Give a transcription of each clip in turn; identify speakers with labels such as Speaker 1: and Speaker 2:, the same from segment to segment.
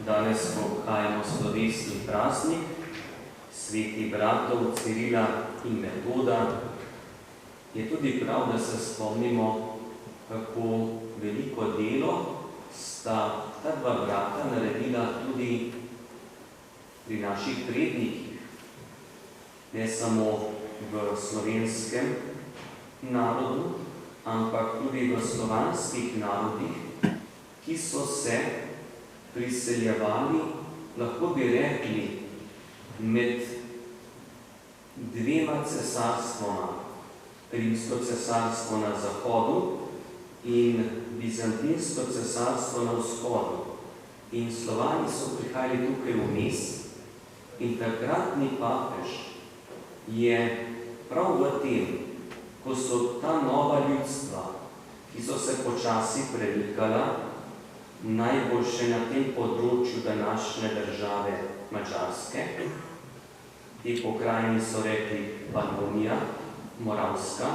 Speaker 1: danes obhajamo slovesni praznik svetih bratov Cirila in Metoda, je tudi prav, da se spomnimo, kako veliko delo sta ta dva brata naredila tudi pri naših prednikih. Ne samo v slovenskem narodu, ampak tudi v slovanskih narodih, ki so se priseljevali, lahko bi rekli, med dvema cesarstvoma, Rimsko cesarstvo na zahodu in Bizantinsko cesarstvo na vzhodu. In Slovani so prihajali tukaj vmes in takratni papež je prav v tem, ko so ta nova ljudstva, ki so se počasi premikala, najboljše na tem področju današnje države Madžarske, te pokrajini so rekli Panonija, Moravska,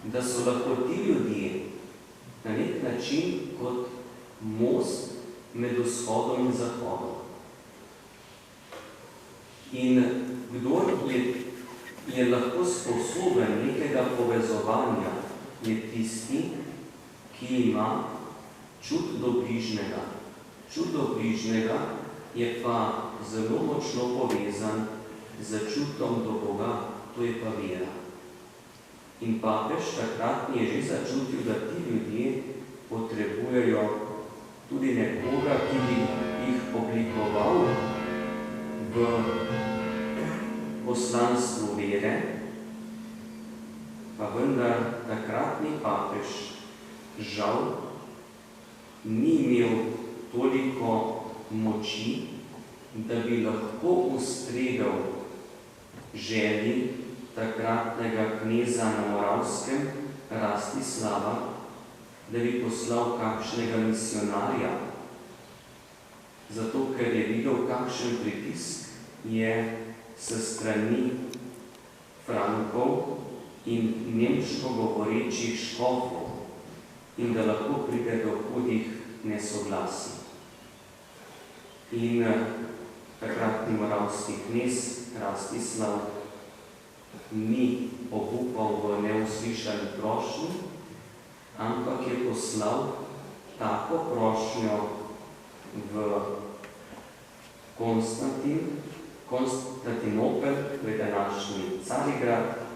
Speaker 1: da so lahko ti ljudje na nek način kot most med vzhodom in zahodom. In kdor je lahko sposoben nekega povezovanja, je tisti, ki ima čut do bližnjega. Čut do bližnjega je pa zelo močno povezan z čutom do Boga, to je pa vera. In papež takrat je že začutil, da ti ljudje potrebujejo tudi nekoga, ki bi jih oblikoval v poslanstvu vere, pa vendar takratni papež žal ni imel toliko moči, da bi lahko ustregel želji takratnega kneza na Moravskem, Rastislava, da bi poslal kakšnega misionarja, zato ker je videl, kakšen pritisk je s strani Frankov in nemško govorečih škofov in da lahko pride do hudih nesoglasij. In takratni moravski knez Rastislav ni obupal v neuslišani prošnji, ampak je poslal tako prošnjo v Konstantinopel, to je današnji Carigrad,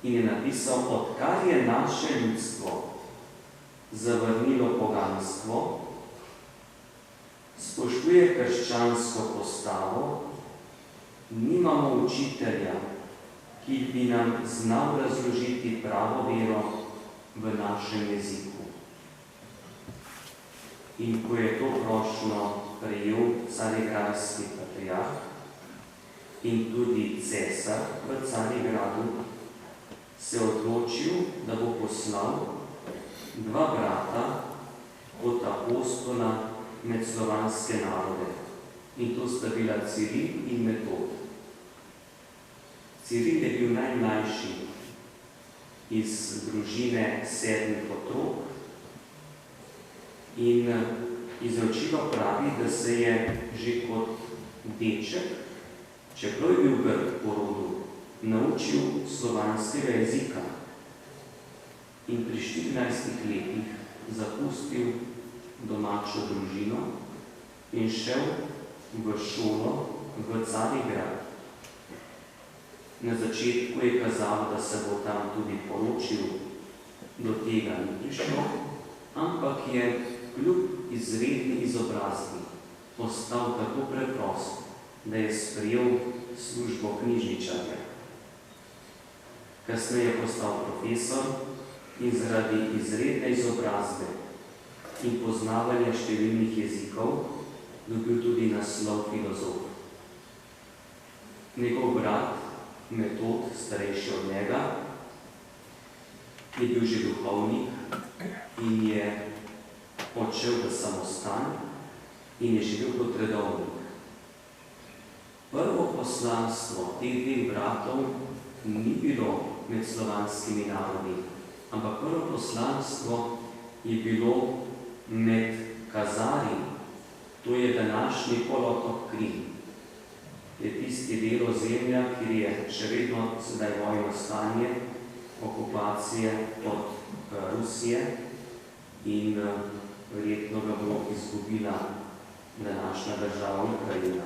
Speaker 1: in je napisal, odkar je naše ljudstvo zavrnilo poganstvo, spoštuje krščansko postavo, nimamo učitelja, ki bi nam znal razložiti pravo vero v našem jeziku. In ko je to prošnjo prejel carigrajski patriarh in tudi cesar v Carigradu, se odločil, da bo poslal dva brata kot apostola med slovanske narode. In to sta bila Ciril in Metod. Ciril je bil najmlajši iz družine 7 otrok in izročilo pravi, da se je že kot deček, čeprav je bil Grk po rodu, naučil slovanskega jezika in pri 14 letih zapustil domačo družino in šel v šolo v Carigrad. Na začetku je kazalo, da se bo tam tudi poročil, do tega ni prišlo, ampak je kljub izredni izobrazbi postal tako preprost, da je sprejel službo knjižničarja. Kasneje je postal profesor in zaradi izredne izobrazbe in poznavanja številnih jezikov dobil tudi naslov filozof. Njegov brat, Metod, starejši od njega, je bil že duhovnik in je odšel v samostan in je živel kot redovnik. Prvo poslanstvo teh dveh bratov ni bilo med slovanskimi narodi, ampak prvo poslanstvo je bilo med Kazari, to je današnji polotok Krim, je tisti del ozemlja, kjer je še vedno sedaj vojno stanje, okupacije od Rusije in verjetno ga bo izgubila današnja država Ukrajina.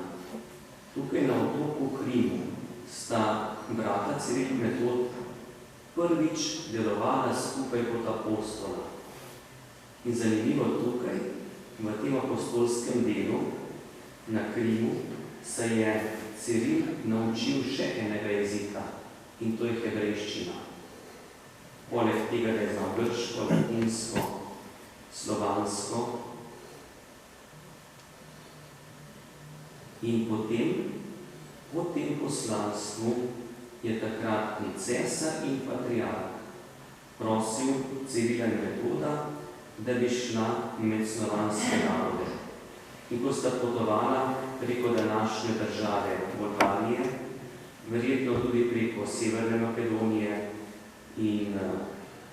Speaker 1: Tukaj na otoku Krimu sta brata Ciril in Metod prvič delovala skupaj kot apostola. In zanimivo tukaj, v tem apostolskem delu na Krimu, se je Ciril naučil še enega jezika, in to je hebrejščina. Poleg tega, da je znal grško, latinsko, slovansko. In po tem poslanstvu je takratni cesar in patriarh prosil Cirila in Metoda, da bi šla med slovanske narode. In ko sta potovala preko današnje države Bolgarije, verjetno tudi preko Severne Makedonije in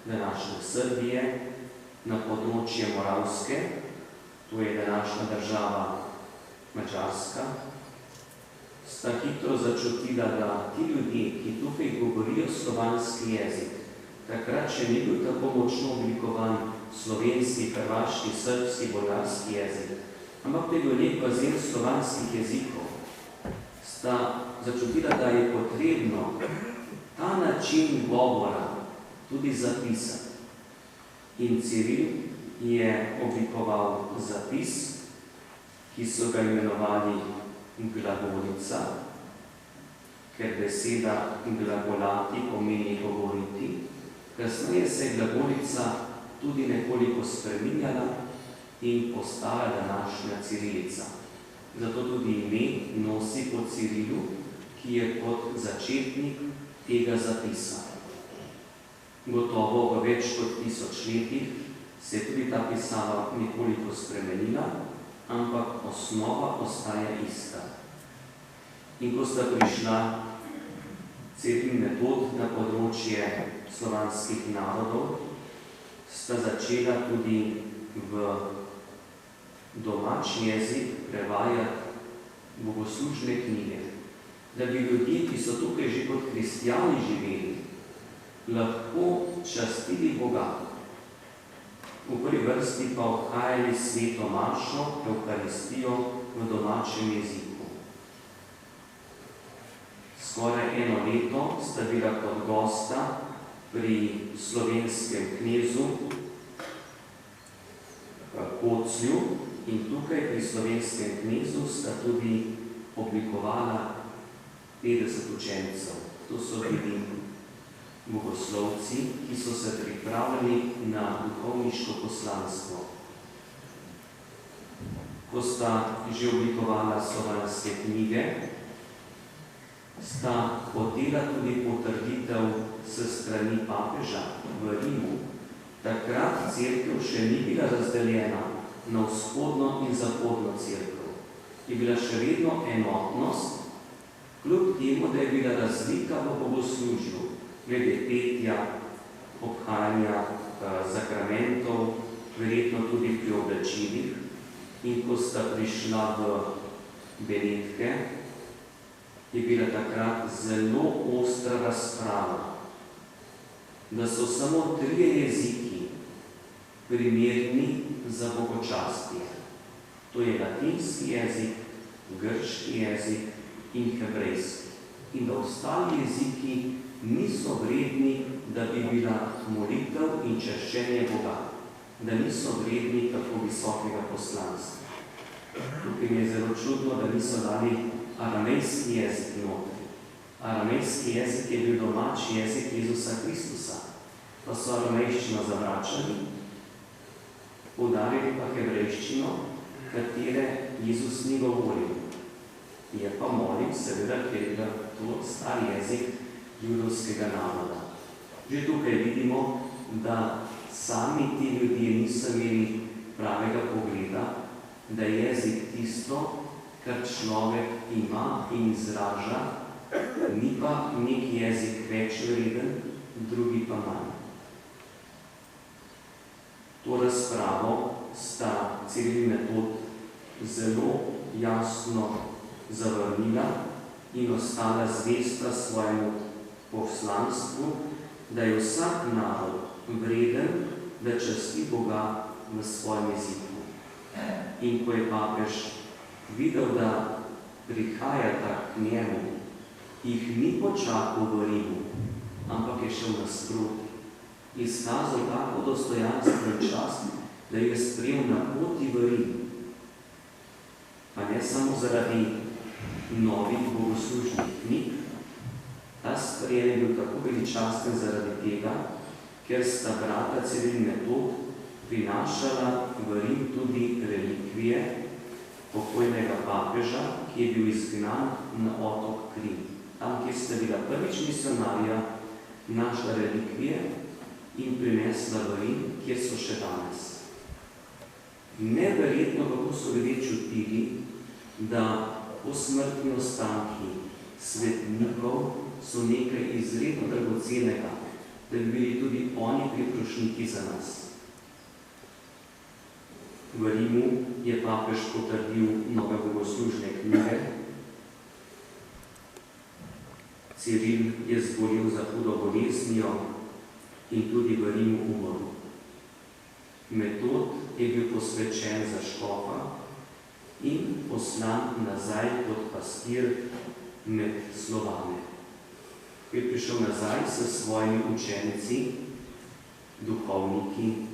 Speaker 1: današnje Srbije, na področje Moravske, to je današnja država Madžarska, sta hitro začutila, da ti ljudje, ki tukaj govorijo slovanski jezik, takrat še ni bil tako močno oblikovan slovenski, hrvaški, srbski, bolgarski jezik, ampak to je bil nek bazen slovanskih jezikov, sta začutila, da je potrebno ta način govora tudi zapisati. In Ciril je oblikoval zapis, ki so ga imenovali glagolica, ker beseda glagolati pomeni govoriti. Kasneje se je glagolica tudi nekoliko spreminjala in postala današnja cirilica. Zato tudi ime nosi po Cirilu, ki je kot začetnik tega zapisa. Gotovo v več kot 1000 letih se je tudi ta pisava nekoliko spremenila, ampak osnova ostaja ista. In ko sta prišla Ciril in Metod na področje slovanskih narodov, sta začela tudi v domač jezik prevajati bogoslužne knjige, da bi ljudje, ki so tukaj že kot kristjani živeli, lahko častili Boga. V prvi vrsti pa obhajali sveto mašo, evkaristijo v domačem jeziku. Skoraj 1 leto sta bila kot gosta pri slovenskem knezu Koclju in tukaj pri slovenskem knezu sta tudi oblikovala 50 učencev. To so bili bogoslovci, ki so se pripravili na duhovniško poslanstvo. Ko sta že oblikovala slovanske knjige, sta hotela tudi potrditev s strani papeža v Rimu. Takrat cerkev še ni bila razdeljena na vzhodno in zahodno cerkev. Je bila še vedno enotnost, kljub temu, da je bila razlika v bogoslužju, glede petja, obhajanja zakramentov, verjetno tudi pri oblačilih. In ko sta prišla v Benetke, je bila takrat zelo ostra razprava, da so samo 3 jeziki primerni za bogočastje. To je latinski jezik, grški jezik in hebrejski. In da ostali jeziki niso vredni, da bi bila molitev in čaščenje Boga, da niso vredni tako visokega poslanstva. Tukaj mi je zelo čudno, da niso dali aramejski jezik notri. Aramejski jezik je bil domač jezik Jezusa Kristusa, pa so aramejščino zavračali, poudarili pa hebrejščino, katere Jezus ni govoril. Je pa molil, seveda, ker je to star jezik judovskega naroda. Že tukaj vidimo, da sami ti ljudje niso imeli pravega pogleda, da je jezik tisto, kar človek ima in izraža, ni pa nek jezik več vreden, drugi pa manj. To razpravo sta Ciril in Metod zelo jasno zavrnila in ostala zvesta svojemu poslanstvu, da je vsak narod vreden, da časti Boga v svojem jeziku. In ko je papež videl, da prihajata k njemu, jih ni počakal v Rimu, ampak je šel nasproti. Izkazal tako dostojanstven čas, da je sprejel na poti v Rim. Pa ne samo zaradi novih bogoslužnih knjig, ta sprejem je bil tako veličasten zaradi tega, ker sta brata Ciril in Metod prinašala v Rim tudi relikvije pokojnega papeža, ki je bil izgnan na otok Krim. Tam, kjer sta bila prvič misionarja, našla relikvije in prinesla v Rim, kjer so še danes. Neverjetno, kako so ljudje čutili, da posmrtni ostanki svetnikov so nekaj izredno dragocenega, da bi bili tudi oni priprošniki za nas. V Rimu je papež potrdil nove bogoslužne knjige. Ciril je zbolel za hudo boleznijo in tudi v Rimu umrl. Metod je bil posvečen za škofa in poslan nazaj kot pastir med Slovane. Ko je prišel nazaj s svojimi učenci, duhovniki,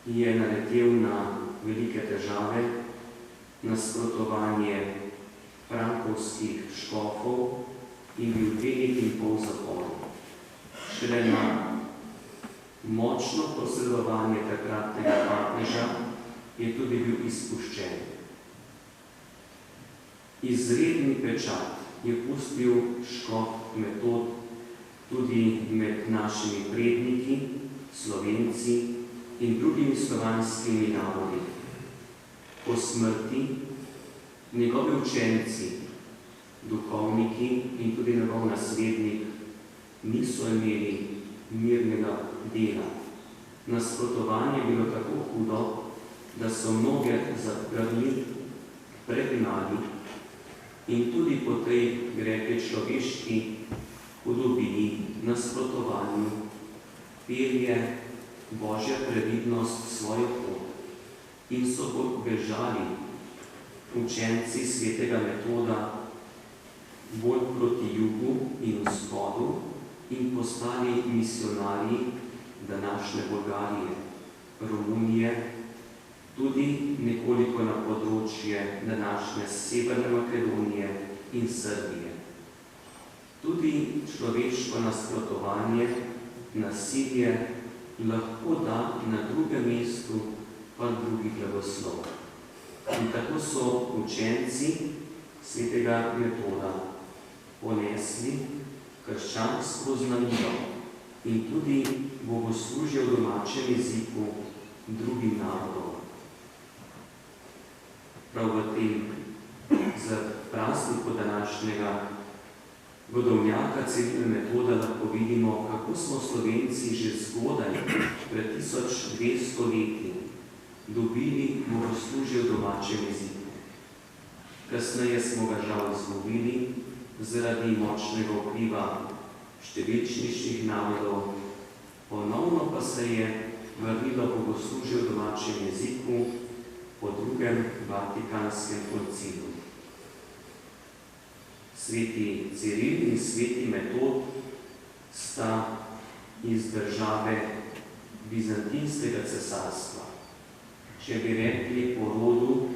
Speaker 1: je naletel na velike težave, nasprotovanje frankovskih škofov in bil 2 leti in pol zaporu. Šele na močno posredovanje takratnega papeža je tudi bil izpuščen. Izredni pečat je pustil škof Metod tudi med našimi predniki, Slovenci in drugimi slovanskimi narodi. Po smrti njegovi učenci, duhovniki in tudi njegov naslednik niso imeli mirnega dela. Nasprotovanje je bilo tako hudo, da so mnoge zaprli, pregnali in tudi po tej grepi človeški hudobini, nasprotovanju, pelje Božja previdnost svojo pot in so bežali učenci svetega Metoda bolj proti jugu in vzhodu in postali misionarji današnje Bolgarije, Romunije, tudi nekoliko na področje današnje Severne Makedonije in Srbije. Tudi človeško nasprotovanje, nasilje lahko da na drugem mestu pa drugi blagoslov. In tako so učenci svetega Metoda ponesli krščansko znamilo in tudi bogoslužje v domačem jeziku drugim narodom. Prav v tem prazniku današnjega godovnjaka Cirila in Metoda lahko vidimo, kako smo Slovenci že zgodaj, pred 1200 leti, dobili bogoslužje v domačem jeziku. Kasneje smo ga žal izgubili zaradi močnega vpliva številčnejših narodov, ponovno pa se je vrnilo bogoslužje v domačem jeziku po drugem Vatikanskem koncilu. Sveti Ciril in sveti Metod sta iz države Bizantinskega cesarstva. Če bi rekli po rodu,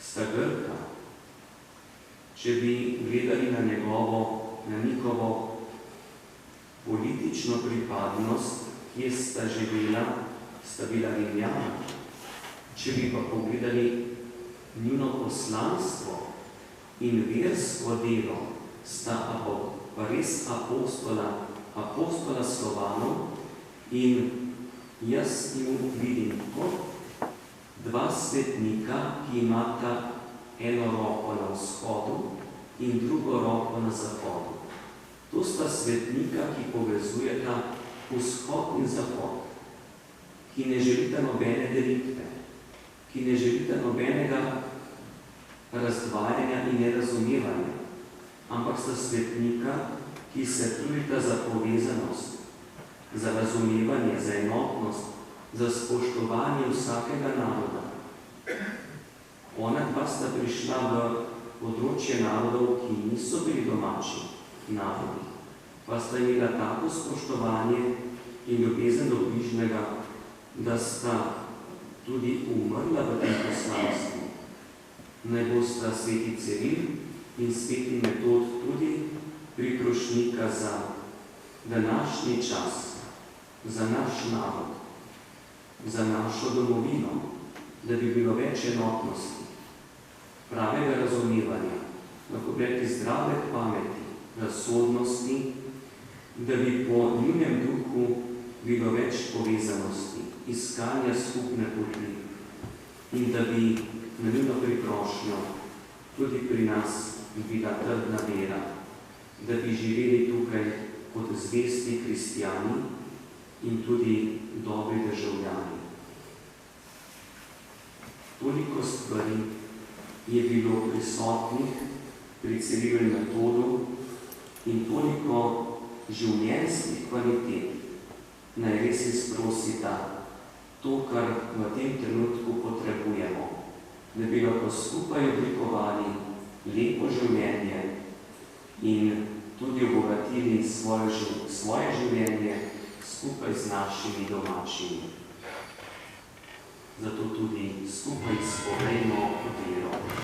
Speaker 1: sta Grka. Če bi gledali na njihovo politično pripadnost, kje sta živela, sta bila Rimljana. Če bi pa pogledali njuno poslanstvo in versko delo, sta pa res apostola Slovanov in jaz jim vidim kot dva svetnika, ki imata eno roko na vzhodu in drugo roko na zahodu. To sta svetnika, ki povezujeta vzhod in zahod, ki ne želita nobene delitve, ki ne želite nobenega razdvajanja in nerazumevanja, ampak sta svetnika, ki se trudita za povezanost, za razumevanje, za enotnost, za spoštovanje vsakega naroda. Ona dva sta prišla v področje narodov, ki niso bili domači narodi, pa sta imela tako spoštovanje in ljubezen do bližnjega, da sta tudi umrla v tem poslanstvu. Naj bosta sveti Ciril in sveti Metod tudi prikrošnika za današnji čas, za naš narod, za našo domovino, da bi bilo več enotnosti, pravega razumevanja, lahko rekli zdrave pameti, razsodnosti, da bi po njunem duhu bilo več povezanosti, iskanja skupne poti in da bi na njuno priprošnjo tudi pri nas bila trdna vera, da bi živeli tukaj kot zvesti kristjani in tudi dobri državljani. Toliko stvari je bilo prisotnih pri Cirilnem Metodu in toliko življenjskih kvalitet naj res izprosita to, kar v tem trenutku potrebujemo, da bi lahko skupaj oblikovali lepo življenje in tudi obogatili svoje življenje skupaj z našimi domačimi. Zato tudi skupaj izpovejmo vero.